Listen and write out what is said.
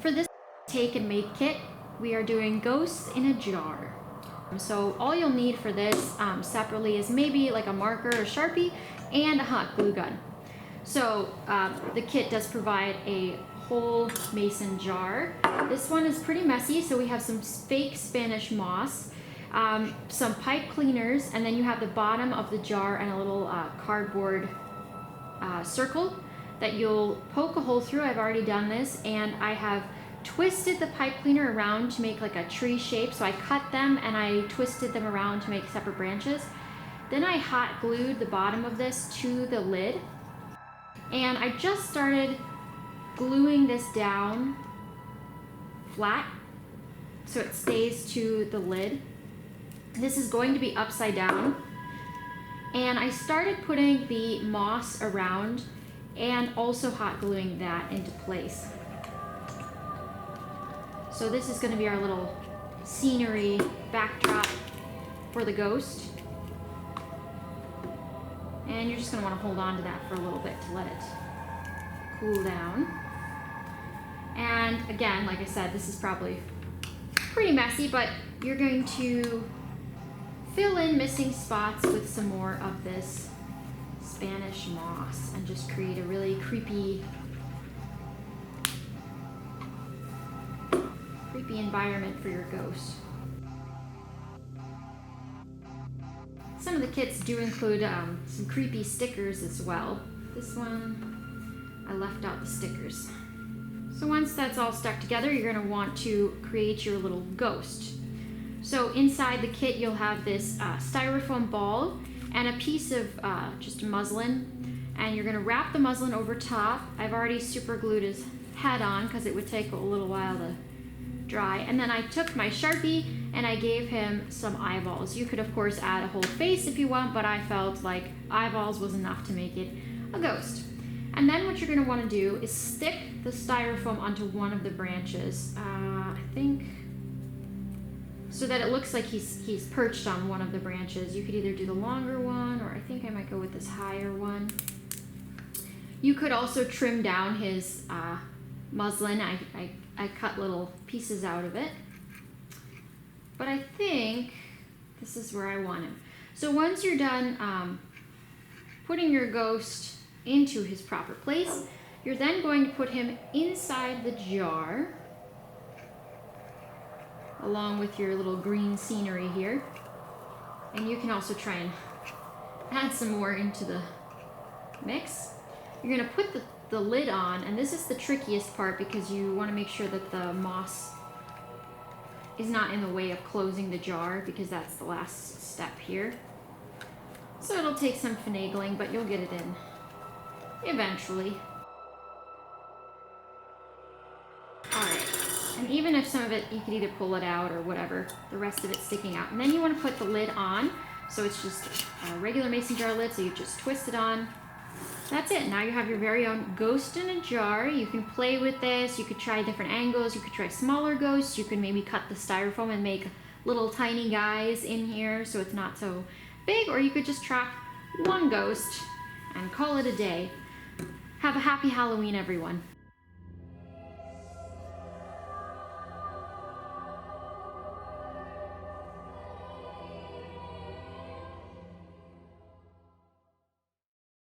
For this take and make kit, we are doing ghosts in a jar. So all you'll need for this separately is maybe like a marker or Sharpie and a hot glue gun. So the kit does provide a whole mason jar. This one is pretty messy, so we have some fake Spanish moss, some pipe cleaners, and then you have the bottom of the jar and a little cardboard circle that you'll poke a hole through. I've already done this, and I have twisted the pipe cleaner around to make like a tree shape. So I cut them and I twisted them around to make separate branches. Then I hot glued the bottom of this to the lid, and I just started gluing this down flat so it stays to the lid. This is going to be upside down, and I started putting the moss around and also hot gluing that into place. So this is going to be our little scenery backdrop for the ghost. And you're just going to want to hold on to that for a little bit to let it cool down. And again, like I said, this is probably pretty messy, but you're going to fill in missing spots with some more of this Spanish moss and just create a really creepy environment for your ghost. Some of the kits do include some creepy stickers as well. This one, I left out the stickers. So once that's all stuck together, you're going to want to create your little ghost. So inside the kit, you'll have this styrofoam ball and a piece of just muslin, and you're going to wrap the muslin over top. I've already super glued his head on because it would take a little while to dry. And then I took my Sharpie and I gave him some eyeballs. You could of course add a whole face if you want, but I felt like eyeballs was enough to make it a ghost. And then what you're going to want to do is stick the styrofoam onto one of the branches, I think, so that it looks like he's perched on one of the branches. You could either do the longer one, or I think I might go with this higher one. You could also trim down his muslin. I cut little pieces out of it, but I think this is where I want him. So once you're done putting your ghost into his proper place, you're then going to put him inside the jar along with your little green scenery here. And you can also try and add some more into the mix. You're going to put the lid on, and this is the trickiest part because you want to make sure that the moss is not in the way of closing the jar, because that's the last step here. So it'll take some finagling, but you'll get it in eventually. Alright, and even if some of it, you could either pull it out or whatever, the rest of it's sticking out. And then you want to put the lid on, so it's just a regular mason jar lid, so you just twist it on. That's it. Now you have your very own ghost in a jar. You can play with this. You could try different angles. You could try smaller ghosts. You could maybe cut the styrofoam and make little tiny guys in here so it's not so big. Or you could just trap one ghost and call it a day. Have a happy Halloween, everyone.